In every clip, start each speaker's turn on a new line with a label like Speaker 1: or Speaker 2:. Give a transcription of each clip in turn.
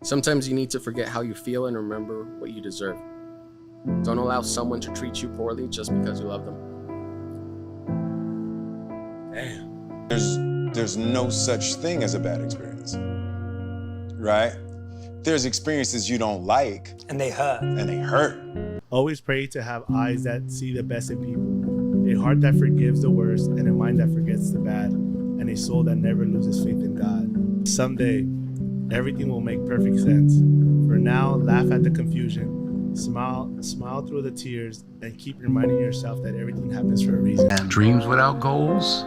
Speaker 1: Sometimes you need to forget how you feel and remember what you deserve. Don't allow someone to treat you poorly just because you love them.
Speaker 2: Damn. There's no such thing as a bad experience, right? There's experiences you don't like.
Speaker 3: And they hurt.
Speaker 4: Always pray to have eyes that see the best in people, a heart that forgives the worst, and a mind that forgets the bad, and a soul that never loses faith in God. Someday, everything will make perfect sense. For now, laugh at the confusion, smile through the tears, and keep reminding yourself that everything happens for a reason.
Speaker 5: Dreams without goals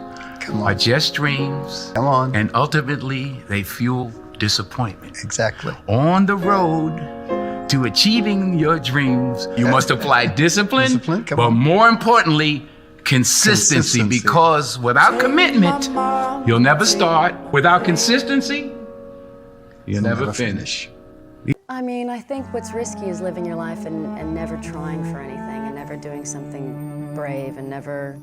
Speaker 5: are just dreams.
Speaker 6: Come on.
Speaker 5: And ultimately, they fuel disappointment.
Speaker 6: Exactly.
Speaker 5: On the road to achieving your dreams, you must apply discipline, but more importantly, consistency, because without commitment, you'll never start. Without consistency, you'll never finish.
Speaker 7: I mean, I think what's risky is living your life and never trying for anything, and never doing something brave, and never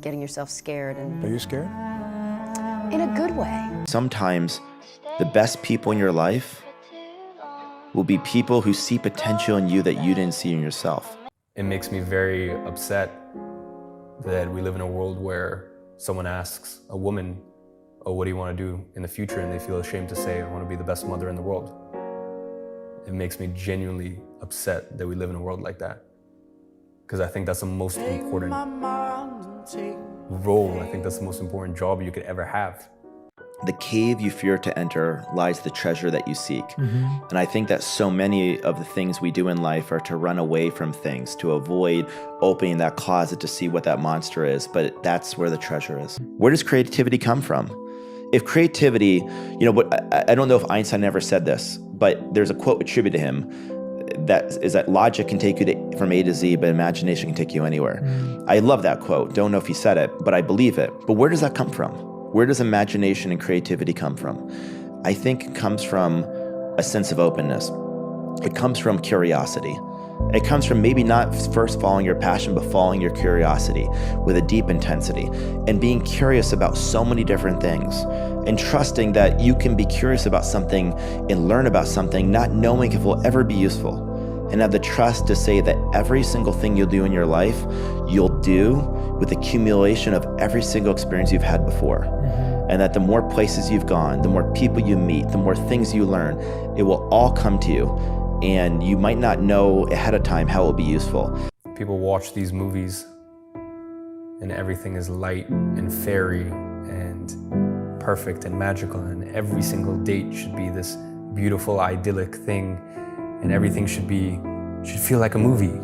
Speaker 7: getting yourself scared.
Speaker 3: Are you scared?
Speaker 7: In a good way.
Speaker 8: Sometimes the best people in your life will be people who see potential in you that you didn't see in yourself.
Speaker 9: It makes me very upset that we live in a world where someone asks a woman, oh, what do you want to do in the future? And they feel ashamed to say, I want to be the best mother in the world. It makes me genuinely upset that we live in a world like that. Because I think that's the most important role. I think that's the most important job you could ever have.
Speaker 8: The cave you fear to enter lies the treasure that you seek. And I think that so many of the things we do in life are to run away from things, to avoid opening that closet to see what that monster is, but that's where the treasure is. Where does creativity come from? If creativity, I don't know if Einstein ever said this, but there's a quote attributed to him that logic can take you from A to Z, but imagination can take you anywhere. I love that quote. Don't know if he said it, but I believe it. But where does that come from? Where does imagination and creativity come from? I think it comes from a sense of openness. It comes from curiosity. It comes from maybe not first following your passion, but following your curiosity with a deep intensity and being curious about so many different things and trusting that you can be curious about something and learn about something, not knowing if it will ever be useful, and have the trust to say that every single thing you'll do in your life, you'll do with accumulation of every single experience you've had before. And that the more places you've gone, the more people you meet, the more things you learn, it will all come to you. And you might not know ahead of time how it will be useful.
Speaker 9: People watch these movies and everything is light and fairy and perfect and magical, and every single date should be this beautiful, idyllic thing, and everything should feel like a movie.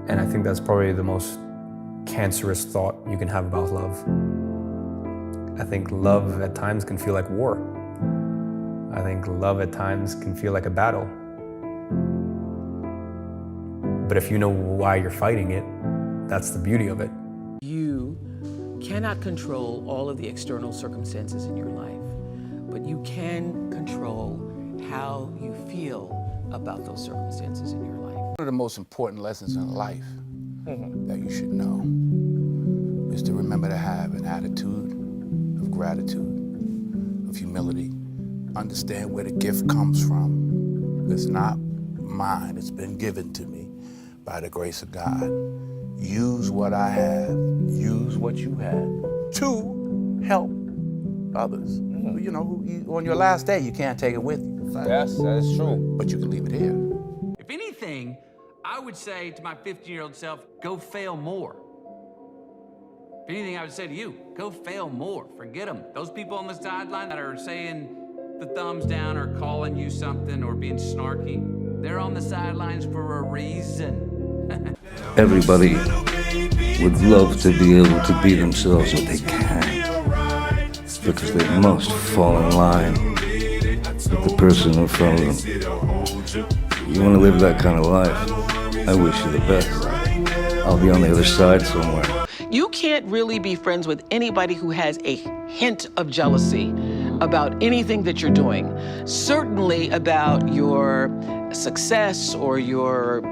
Speaker 9: And I think that's probably the most cancerous thought you can have about love. I think love at times can feel like war. I think love at times can feel like a battle. But if you know why you're fighting it, that's the beauty of it.
Speaker 10: You cannot control all of the external circumstances in your life, but you can control how you feel about those circumstances in your life.
Speaker 11: One of the most important lessons in life that you should know is to remember to have an attitude of gratitude, of humility. Understand where the gift comes from. It's not mine, it's been given to me by the grace of God. Use what I have, use what you have to help others. You know, on your last day, you can't take it with you.
Speaker 3: Yes, that is true.
Speaker 11: But you can leave it here.
Speaker 12: If anything, I would say to my 15-year-old self, go fail more. If anything, I would say to you, go fail more. Forget them. Those people on the sideline that are saying the thumbs down or calling you something or being snarky, they're on the sidelines for a reason.
Speaker 13: Everybody would love to be able to be themselves, but they can't, because they must fall in line with the person in front of them. You want to live that kind of life? I wish you the best. I'll be on the other side somewhere.
Speaker 10: You can't really be friends with anybody who has a hint of jealousy about anything that you're doing. Certainly about your success or your,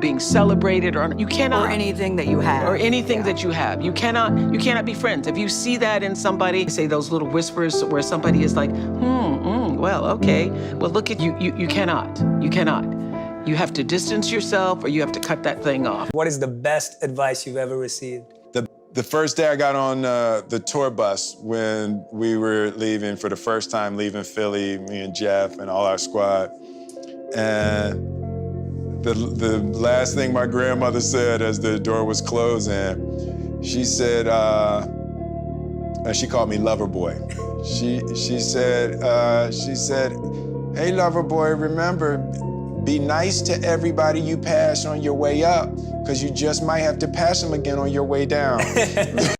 Speaker 10: being celebrated, or you cannot.
Speaker 6: Or anything that you have.
Speaker 10: Or anything that you have. You cannot be friends. If you see that in somebody, say those little whispers where somebody is like, well, okay. Well, look at you. You cannot. You cannot. You have to distance yourself, or you have to cut that thing off.
Speaker 14: What is the best advice you've ever received?
Speaker 2: The first day I got on the tour bus when we were leaving for the first time, leaving Philly, me and Jeff and all our squad. And the last thing my grandmother said as the door was closing, she said, she called me Lover Boy. She said, hey, Lover Boy, remember, be nice to everybody you pass on your way up, because you just might have to pass them again on your way down.